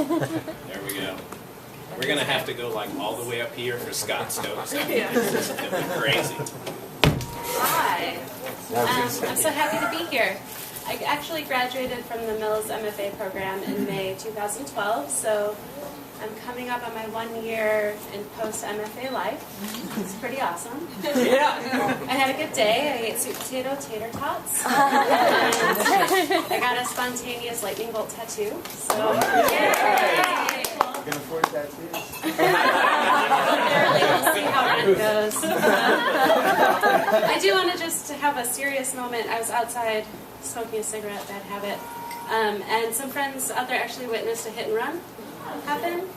There we go. We're going to have to go like all the way up here for Scott's notes. It's going to be crazy. Hi. I'm so happy to be here. I actually graduated from the Mills MFA program in May 2012, so I'm coming up on my 1 year in post-MFA life. It's pretty awesome. Yeah. I had a good day. I ate sweet potato tater tots. I got a spontaneous lightning bolt tattoo. So, yay! You can afford tattoos. We'll see how rent goes. I do want to just have a serious moment. I was outside smoking a cigarette, bad habit, and some friends out there actually witnessed a hit and run happen.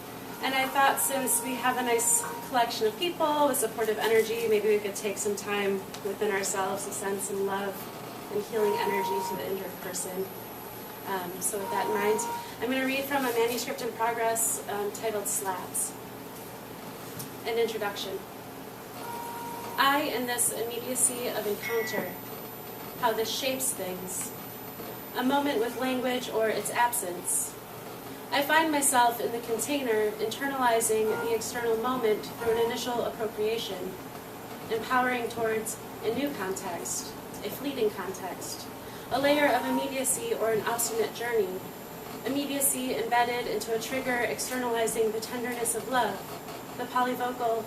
And I thought, since we have a nice collection of people with supportive energy, maybe we could take some time within ourselves to send some love and healing energy to the injured person. So with that in mind, I'm going to read from a manuscript in progress titled Slabs. An introduction. I, in this immediacy of encounter, how this shapes things, a moment with language or its absence. I find myself in the container internalizing the external moment through an initial appropriation, empowering towards a new context, a fleeting context, a layer of immediacy or an obstinate journey, immediacy embedded into a trigger externalizing the tenderness of love, the polyvocal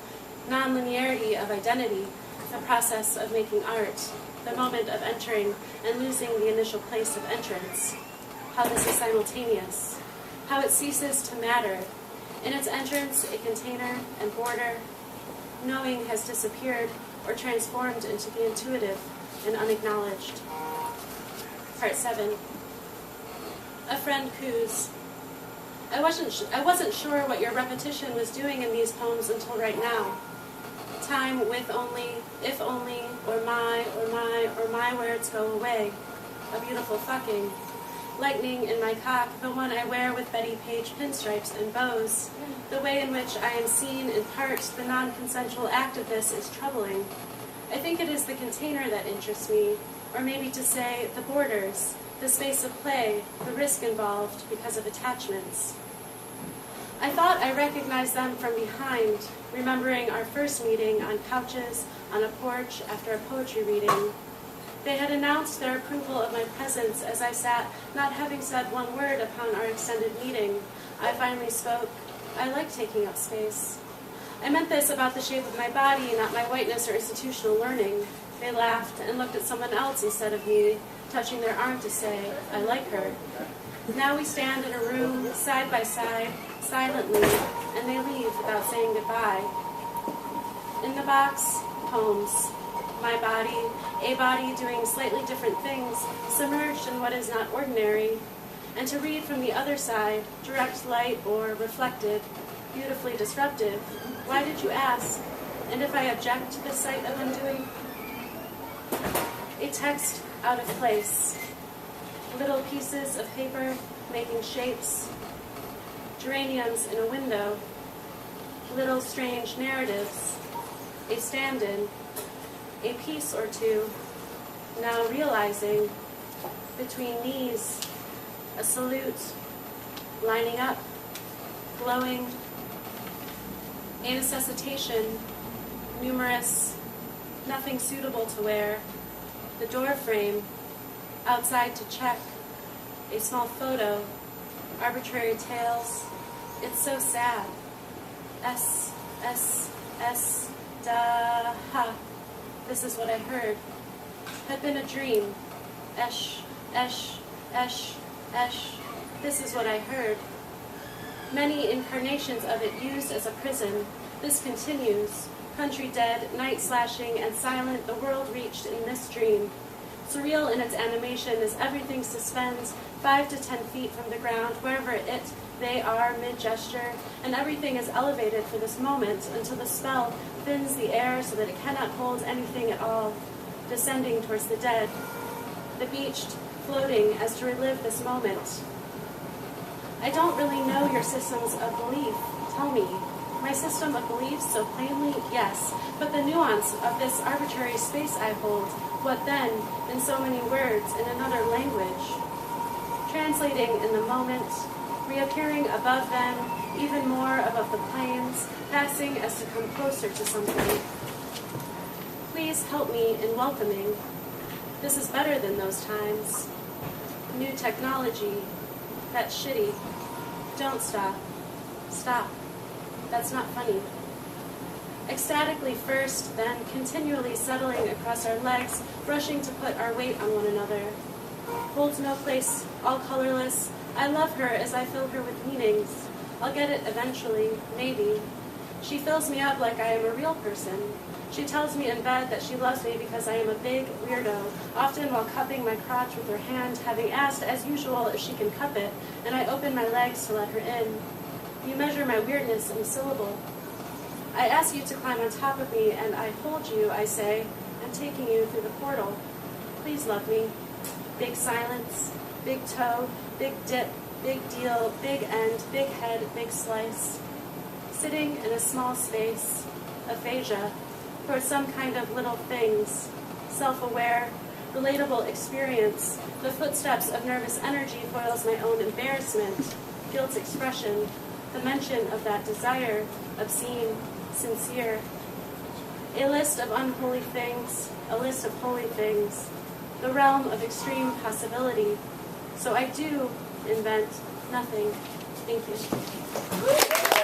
non-linearity of identity, the process of making art, the moment of entering and losing the initial place of entrance, how this is simultaneous, how it ceases to matter. In its entrance, a container and border, knowing has disappeared or transformed into the intuitive and unacknowledged. Part 7. A friend coos. I wasn't sure what your repetition was doing in these poems until right now. Time with only, if only, or my words go away. A beautiful fucking. Lightning in my cock, the one I wear with Betty Page pinstripes and bows. The way in which I am seen, in part, the non-consensual act of this is troubling. I think it is the container that interests me, or maybe to say, the borders, the space of play, the risk involved because of attachments. I thought I recognized them from behind, remembering our first meeting on couches, on a porch, after a poetry reading. They had announced their approval of my presence as I sat, not having said one word upon our extended meeting. I finally spoke. I like taking up space. I meant this about the shape of my body, not my whiteness or institutional learning. They laughed and looked at someone else instead of me, touching their arm to say, I like her. Now we stand in a room, side by side, silently, and they leave without saying goodbye. In the box, poems. My body, a body doing slightly different things, submerged in what is not ordinary. And to read from the other side, direct light or reflected, beautifully disruptive. Why did you ask? And if I object to the sight of undoing? A text out of place. Little pieces of paper making shapes. Geraniums in a window. Little strange narratives. A stand-in. A piece or two. Now realizing, between knees, a salute, lining up, glowing, a necessitation, numerous, nothing suitable to wear, the door frame, outside to check, a small photo, arbitrary tales, it's so sad, S, da, ha, this is what I heard, had been a dream, esh, this is what I heard. Many incarnations of it used as a prison. This continues. Country dead, night slashing, and silent, the world reached in this dream. Surreal in its animation as everything suspends 5 to 10 feet from the ground, wherever they are, mid-gesture, and everything is elevated for this moment until the spell thins the air so that it cannot hold anything at all, descending towards the dead. The beached, floating as to relive this moment. I don't really know your systems of belief. Tell me. My system of beliefs so plainly, yes, but the nuance of this arbitrary space I hold, what then, in so many words, in another language? Translating in the moment, reappearing above them, even more above the plains, passing as to come closer to something. Please help me in welcoming. This is better than those times. New technology. That's shitty. Don't stop. Stop. That's not funny. Ecstatically first, then continually settling across our legs, rushing to put our weight on one another. Holds no place, all colorless. I love her as I fill her with meanings. I'll get it eventually, maybe. She fills me up like I am a real person. She tells me in bed that she loves me because I am a big weirdo, often while cupping my crotch with her hand, having asked, as usual, if she can cup it, and I open my legs to let her in. You measure my weirdness in a syllable. I ask you to climb on top of me, and I hold you, I say, I'm taking you through the portal. Please love me. Big silence, big toe, big dip, big deal, big end, big head, big slice. Sitting in a small space, aphasia, for some kind of little things, self-aware, relatable experience, the footsteps of nervous energy foils my own embarrassment, guilt's expression, the mention of that desire, obscene, sincere. A list of unholy things, a list of holy things, the realm of extreme possibility. So I do invent nothing. Thank you.